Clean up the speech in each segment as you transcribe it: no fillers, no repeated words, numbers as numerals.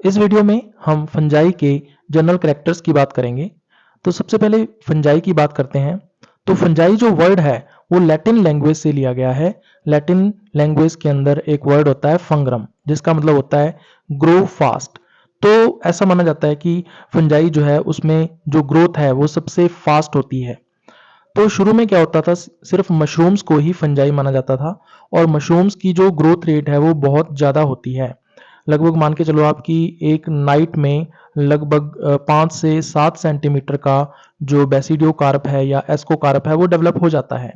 इस वीडियो में हम फंजाई के जनरल कैरेक्टर्स की बात करेंगे। तो सबसे पहले फंजाई की बात करते हैं। तो फंजाई जो वर्ड है वो लैटिन लैंग्वेज से लिया गया है। लैटिन लैंग्वेज के अंदर एक वर्ड होता है फंगरम, जिसका मतलब होता है ग्रो फास्ट। तो ऐसा माना जाता है कि फंजाई जो है उसमें जो ग्रोथ है वो सबसे फास्ट होती है। तो शुरू में क्या होता था, सिर्फ मशरूम्स को ही फंजाई माना जाता था और मशरूम्स की जो ग्रोथ रेट है वो बहुत ज़्यादा होती है। लगभग मान के चलो आपकी एक नाइट में लगभग 5 से 7 सेंटीमीटर का जो बेसिडियो कार्प है या एस्को कार्प है वो डेवलप हो जाता है।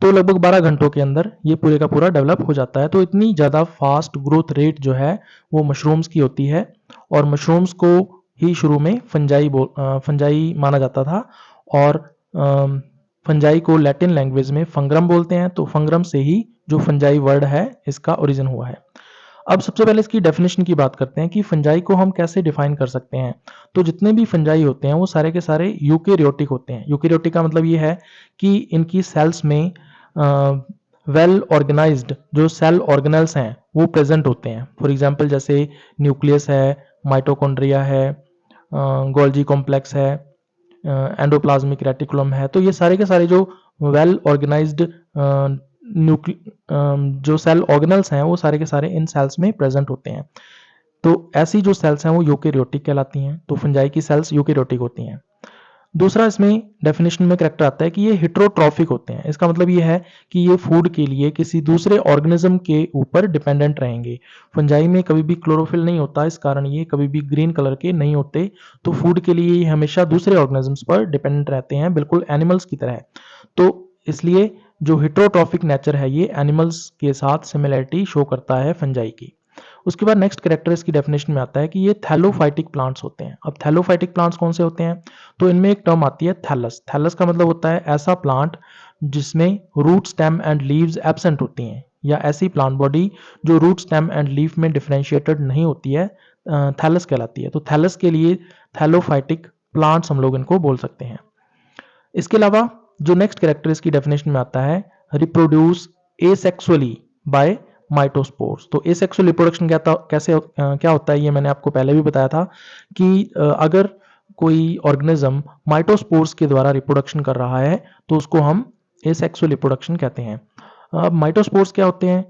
तो लगभग 12 घंटों के अंदर ये पूरे का पूरा डेवलप हो जाता है। तो इतनी ज़्यादा फास्ट ग्रोथ रेट जो है वो मशरूम्स की होती है और मशरूम्स को ही शुरू में फंजाई माना जाता था। और फंजाई को लैटिन लैंग्वेज में फंगरम बोलते हैं। तो फंगरम से ही जो फंजाई वर्ड है इसका ओरिजिन हुआ है। अब सबसे पहले इसकी डेफिनेशन की बात करते हैं कि फंजाई को हम कैसे डिफाइन कर सकते हैं। तो जितने भी फंजाई होते हैं वो सारे के सारे यूकेरियोटिक होते हैं। यूकेरियोटिक का मतलब ये है कि इनकी सेल्स में वेल ऑर्गेनाइज्ड जो सेल ऑर्गेनेल्स हैं वो प्रेजेंट होते हैं। फॉर एग्जांपल जैसे न्यूक्लियस है, माइटोकॉन्ड्रिया है, गोल्जी कॉम्प्लेक्स है, एंडोप्लाज्मिक रेटिकुलम है। तो ये सारे के सारे जो वेल ऑर्गेनाइज्ड जो सेल ऑर्गेनल्स हैं वो सारे के सारे इन सेल्स में प्रेजेंट होते हैं। तो ऐसी जो सेल्स हैं वो यूकेरियोटिक कहलाती हैं। तो फंजाई की सेल्स यूकेरियोटिक होती हैं। दूसरा इसमें डेफिनेशन में करैक्टर आता है कि ये हेटेरोट्रॉफिक होते हैं। इसका मतलब ये है कि ये फूड के लिए किसी दूसरे ऑर्गेनिज्म के ऊपर डिपेंडेंट रहेंगे। फंजाई में कभी भी क्लोरोफिल नहीं होता, इस कारण ये कभी भी ग्रीन कलर के नहीं होते। तो फूड के लिए ये हमेशा दूसरे ऑर्गेनिजम्स पर डिपेंडेंट रहते हैं, बिल्कुल एनिमल्स की तरह। तो इसलिए जो हेटेरोट्रॉफिक नेचर है ये एनिमल्स के साथ सिमिलरिटी शो करता है फंजाई की। उसके बाद नेक्स्ट कैरेक्टर इसकी डेफिनेशन में आता है कि ये थैलोफाइटिक प्लांट्स होते हैं। अब थैलोफाइटिक प्लांट्स कौन से होते हैं? तो इनमें एक टर्म आती है थैलस। थैलस का मतलब होता है ऐसा प्लांट जिसमें root, stem and leaves absent होती हैं, या ऐसी प्लांट बॉडी जो रूट, स्टेम एंड लीफ में डिफरेंशिएटेड नहीं होती है, थैलस कहलाती है। तो थैलस के लिए थैलोफाइटिक प्लांट्स हम लोग इनको बोल सकते हैं। इसके अलावा जो नेक्स्ट कैरेक्टर इसकी डेफिनेशन में आता है, रिप्रोड्यूस एसेक्सुअली बाय माइटोस्पोर्स। तो एसेक्सुअल रिप्रोडक्शन क्या होता है ये मैंने आपको पहले भी बताया था कि अगर कोई ऑर्गेनिज्म माइटोस्पोर्स के द्वारा रिप्रोडक्शन कर रहा है तो उसको हम एसेक्सुअल रिप्रोडक्शन कहते हैं। अब माइटोस्पोर्स क्या होते हैं?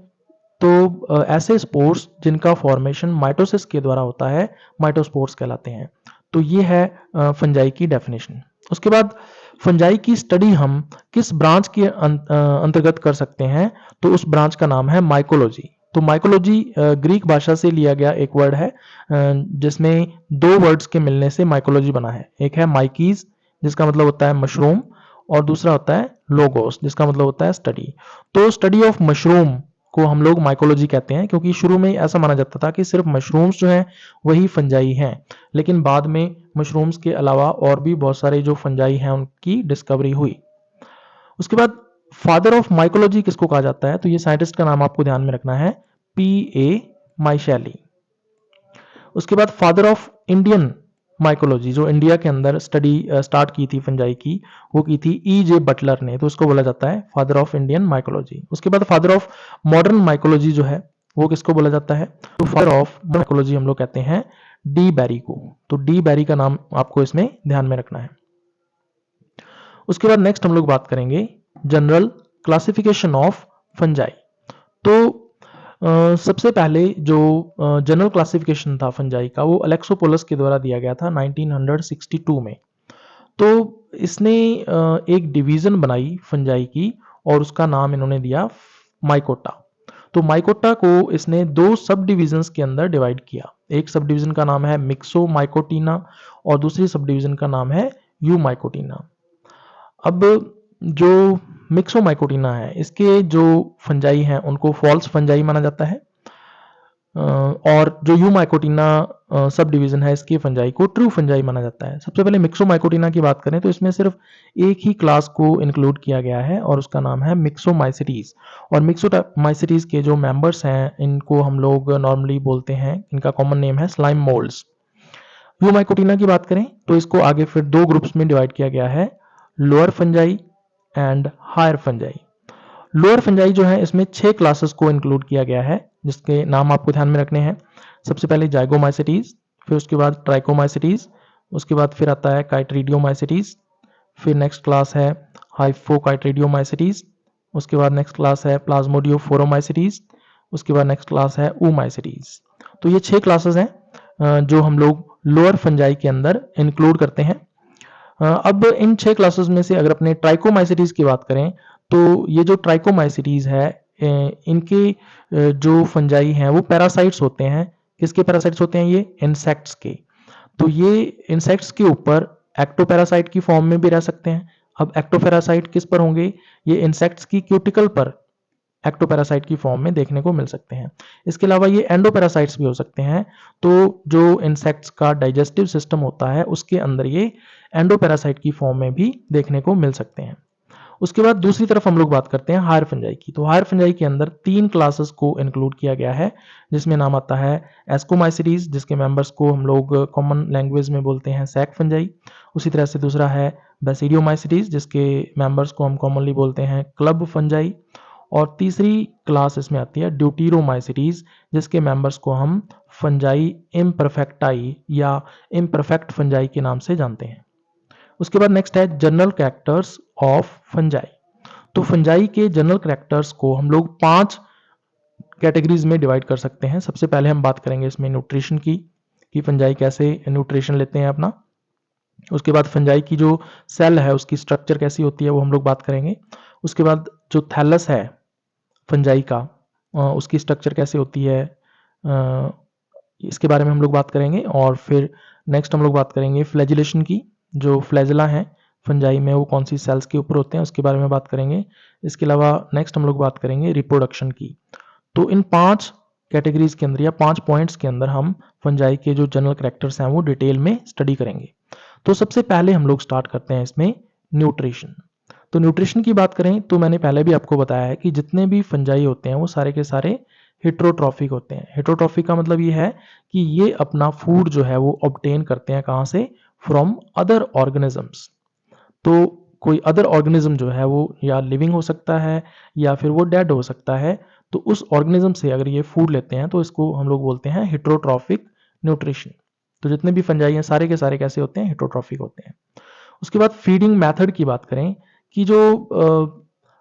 तो ऐसे स्पोर्स जिनका फॉर्मेशन माइटोसिस के द्वारा होता है माइटोस्पोर्स कहलाते हैं। तो ये है फंजाई की डेफिनेशन। उसके बाद फंजाई की स्टडी हम किस ब्रांच के अंतर्गत कर सकते हैं? तो उस ब्रांच का नाम है माइकोलॉजी। तो माइकोलॉजी ग्रीक भाषा से लिया गया एक वर्ड है, जिसमें दो वर्ड्स के मिलने से माइकोलॉजी बना है। एक है माइकीज जिसका मतलब होता है मशरूम, और दूसरा होता है लोगोस जिसका मतलब होता है स्टडी। तो स्टडी ऑफ मशरूम को हम लोग माइकोलॉजी कहते हैं, क्योंकि शुरू में ऐसा माना जाता था कि सिर्फ मशरूम्स जो हैं वही फंजाई हैं, लेकिन बाद में मशरूम्स के अलावा और भी बहुत सारे जो फंजाई हैं उनकी डिस्कवरी हुई। उसके बाद फादर ऑफ माइकोलॉजी किसको कहा जाता है? तो ये साइंटिस्ट का नाम आपको ध्यान में रखना है, P.A. माइशेली। उसके बाद फादर ऑफ इंडियन माइकोलॉजी, जो इंडिया के अंदर स्टडी स्टार्ट की थी फंजाई की, वो की थी E.J. बटलर ने। तो उसको बोला जाता है फादर ऑफ इंडियन माइकोलॉजी। उसके बाद फादर ऑफ मॉडर्न माइकोलॉजी जो है वो किसको बोला जाता है? तो फादर ऑफ माइकोलॉजी हम लोग कहते हैं डी बैरी को। तो डी बैरी का नाम आपको इसमें ध्यान में रखना है। उसके बाद नेक्स्ट हम लोग बात करेंगे जनरल क्लासिफिकेशन ऑफ फंजाई। तो सबसे पहले जो जनरल क्लासिफिकेशन था फंजाई का वो अलेक्सोपोलस के द्वारा दिया गया था 1962 में। तो इसने एक डिवीजन बनाई फंजाई की और उसका नाम इन्होंने दिया माइकोटा। तो माइकोटा को इसने दो सब डिविजन्स के अंदर डिवाइड किया। एक सब डिवीजन का नाम है मिक्सोमाइकोटीना और दूसरी सब डिवीजन का नाम है यूमाइकोटीना। अब जो मिक्सोमाइकोटीना है इसके जो फंजाई हैं उनको फॉल्स फंजाई माना जाता है, और जो यूमाइकोटीना सब डिवीजन है इसके फंजाई को ट्रू फंजाई माना जाता है। सबसे पहले मिक्सोमाइकोटीना की बात करें तो इसमें सिर्फ एक ही क्लास को इंक्लूड किया गया है और उसका नाम है मिक्सोमाइसिटीज। और मिक्सोमाइसिटीज के जो मेंबर्स हैं इनको हम लोग नॉर्मली बोलते हैं, इनका कॉमन नेम है स्लाइम मोल्ड्स। यूमाइकोटीना की बात करें तो इसको आगे फिर दो ग्रुप्स में डिवाइड किया गया है, lower fungi and higher fungi. Lower fungi जो है इसमें 6 क्लासेस को इंक्लूड किया गया है जिसके नाम आपको ध्यान में रखने हैं। सबसे पहले जाइगोमाइसिटीज, फिर उसके बाद ट्राइकोमाइसिटीज, उसके बाद फिर आता है काइट्रीडियोमाइसिटीज, फिर नेक्स्ट क्लास है हाइपोकाइट्रीडियोमाइसिटीज, उसके बाद नेक्स्ट क्लास है प्लाज्मोडियोफोरोमाइसिटीज, उसके बाद नेक्स्ट क्लास है ooमाइसिटीज। तो ये 6 क्लासेस हैं जो हम लोग लोअर फंजाई के अंदर इंक्लूड करते हैं। अब इन 6 क्लासेस में से अगर अपने ट्राइकोमाइसिटीज की बात करें तो ये जो ट्राइकोमाइसिटीज है इनके जो फंजाई हैं वो पैरासाइट्स होते हैं। किसके पैरासाइट्स होते हैं? ये इंसेक्ट्स के। तो ये इंसेक्ट्स के ऊपर एक्टोपैरासाइट की फॉर्म में भी रह सकते हैं। अब एक्टोपैरासाइट किस पर होंगे? ये इंसेक्ट्स की क्यूटिकल पर एक्टोपैरासाइट की फॉर्म में देखने को मिल सकते हैं। इसके अलावा ये एंडोपैरासाइट्स भी हो सकते हैं। तो जो इंसेक्ट्स का डाइजेस्टिव सिस्टम होता है उसके अंदर ये एंडोपैरासाइट की फॉर्म में भी देखने को मिल सकते हैं। उसके बाद दूसरी तरफ हम लोग बात करते हैं हायर फंजाई की। तो हायर फंजाई के अंदर 3 क्लासेस को इंक्लूड किया गया है, जिसमें नाम आता है एस्कोमाइसिटीज, जिसके मेंबर्स को हम लोग कॉमन लैंग्वेज में बोलते हैं सैक फंजाई। उसी तरह से दूसरा है बेसिडियोमाइसिटीज, जिसके मेंबर्स को हम कॉमनली बोलते हैं क्लब फंजाई। और तीसरी क्लास इसमें आती है ड्यूटीरोमाइसिटीज, जिसके मेंबर्स को हम फंजाई इम्परफेक्टाई या इम्परफेक्ट फंजाई के नाम से जानते हैं। उसके बाद नेक्स्ट है जनरल कैरेक्टर्स ऑफ फंजाई। तो फंजाई के जनरल कैरेक्टर्स को हम लोग 5 कैटेगरीज में डिवाइड कर सकते हैं। सबसे पहले हम बात करेंगे इसमें न्यूट्रिशन की, कि फंजाई कैसे न्यूट्रिशन लेते हैं अपना। उसके बाद फंजाई की जो सेल है उसकी स्ट्रक्चर कैसी होती है वो हम लोग बात करेंगे। उसके बाद जो थैलस है फंजाई का उसकी स्ट्रक्चर कैसे होती है इसके बारे में हम लोग बात करेंगे। और फिर नेक्स्ट हम लोग बात करेंगे फ्लैजिलेशन की, जो फ्लैजिला हैं फंजाई में वो कौन सी सेल्स के ऊपर होते हैं उसके बारे में बात करेंगे। इसके अलावा नेक्स्ट हम लोग बात करेंगे रिप्रोडक्शन की। तो इन 5 कैटेगरीज के अंदर या 5 पॉइंट्स के अंदर हम फंजाई के जो जनरल कैरेक्टर्स हैं वो डिटेल में स्टडी करेंगे। तो सबसे पहले हम लोग स्टार्ट करते हैं इसमें न्यूट्रिशन। तो न्यूट्रिशन की बात करें तो मैंने पहले भी आपको बताया है कि जितने भी फंजाई होते हैं वो सारे के सारे हेट्रोट्रॉफिक होते हैं। हेट्रोट्रॉफिक का मतलब ये है कि ये अपना फूड जो है वो ऑब्टेन करते हैं कहाँ से? From other organisms. तो कोई अदर ऑर्गेनिज्म जो है वो या लिविंग हो सकता है या फिर वो डेड हो सकता है। तो उस ऑर्गेनिज्म से अगर ये फूड लेते हैं तो इसको हम लोग बोलते हैं हेट्रोट्रॉफिक न्यूट्रिशन। तो जितने भी फंजाई हैं सारे के सारे कैसे होते हैं? हेट्रोट्रॉफिक होते हैं। उसके बाद फीडिंग मेथड की बात करें कि जो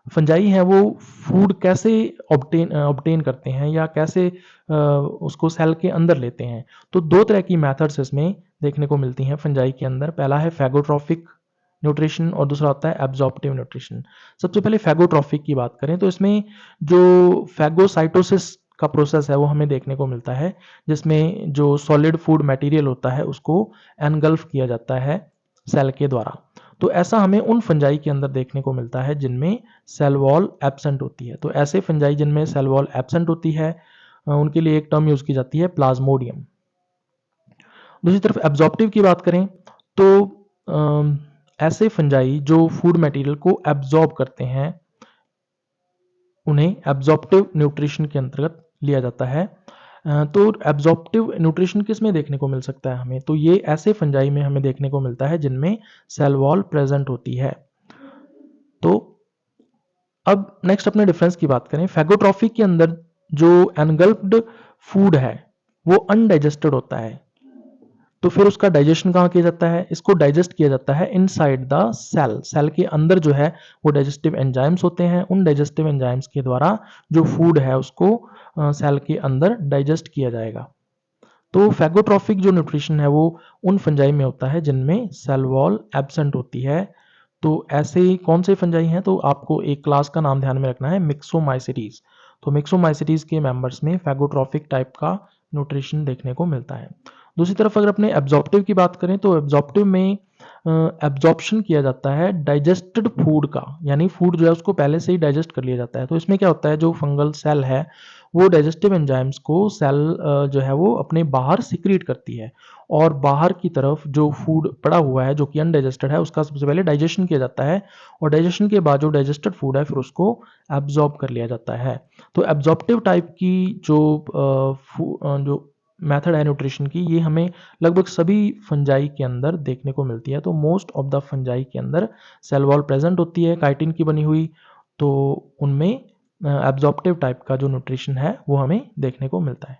फंजाई हैं वो फूड कैसे ऑब्टेन करते हैं या कैसे उसको सेल के अंदर लेते हैं। तो 2 तरह की मेथड्स इसमें देखने को मिलती हैं फंजाई के अंदर। पहला है फैगोट्रॉफिक न्यूट्रिशन और दूसरा होता है एब्जॉर्प्टिव न्यूट्रिशन। सबसे पहले फैगोट्रॉफिक की बात करें तो इसमें जो फैगोसाइटोसिस का प्रोसेस है वो हमें देखने को मिलता है, जिसमें जो सॉलिड फूड मटेरियल होता है उसको एनगल्फ किया जाता है सेल के द्वारा। तो ऐसा हमें उन फंजाई के अंदर देखने को मिलता है जिनमें सेल वॉल एब्सेंट होती है। तो ऐसे फंजाई जिनमें सेल वॉल एब्सेंट होती है उनके लिए एक टर्म यूज की जाती है प्लाज्मोडियम। दूसरी तरफ एब्जॉर्प्टिव की बात करें तो ऐसे फंजाई जो फूड मटेरियल को एब्जॉर्ब करते हैं उन्हें एब्जॉर्प्टिव न्यूट्रिशन के अंतर्गत लिया जाता है। तो एब्जॉर्प्टिव न्यूट्रिशन किस में देखने को मिल सकता है हमें? तो ये ऐसे फंजाई में हमें देखने को मिलता है जिनमें सेल वॉल प्रेजेंट होती है। तो अब नेक्स्ट अपने डिफरेंस की बात करें। फैगोट्रॉफिक के अंदर जो एनगल्फ्ड फूड है वो अनडाइजेस्टेड होता है। तो फिर उसका डाइजेशन कहाँ किया जाता है? इसको डाइजेस्ट किया जाता है इनसाइड द सेल। सेल के अंदर जो है वो डाइजेस्टिव एंजाइम्स होते हैं। उन डाइजेस्टिव एंजाइम्स के द्वारा जो फूड है उसको सेल के अंदर डाइजेस्ट किया जाएगा। तो फैगोट्रॉफिक जो न्यूट्रिशन है वो उन फंजाई में होता है जिनमें सेल वॉल एब्सेंट होती है। तो ऐसे कौन से फंजाई हैं? तो आपको एक क्लास का नाम ध्यान में रखना है, मिक्सोमाइसिटीज। तो मिक्सोमाइसिटीज के मेंबर्स में फैगोट्रॉफिक टाइप का न्यूट्रिशन देखने को मिलता है। दूसरी तरफ अगर अपने एब्जॉर्प्टिव की बात करें तो एब्जॉर्प्टिव में एब्जॉर्प्शन किया जाता है डाइजेस्टेड फूड का, यानी फूड जो है उसको पहले से ही डाइजेस्ट कर लिया जाता है। तो इसमें क्या होता है, जो फंगल सेल है वो डाइजेस्टिव एंजाइम्स को सेल जो है वो अपने बाहर सिक्रीट करती है और बाहर की तरफ जो फूड पड़ा हुआ है जो कि अनडाइजेस्टेड है उसका सबसे पहले डाइजेशन किया जाता है और डाइजेशन के बाद जो डाइजेस्टेड फूड है फिर उसको एब्जॉर्ब कर लिया जाता है। तो एब्जॉर्प्टिव टाइप की जो मेथड है न्यूट्रिशन की ये हमें लगभग सभी फंजाई के अंदर देखने को मिलती है। तो मोस्ट ऑफ द फंजाई के अंदर सेल वॉल प्रेजेंट होती है काइटिन की बनी हुई, तो उनमें एब्जॉर्प्टिव टाइप का जो न्यूट्रिशन है वो हमें देखने को मिलता है।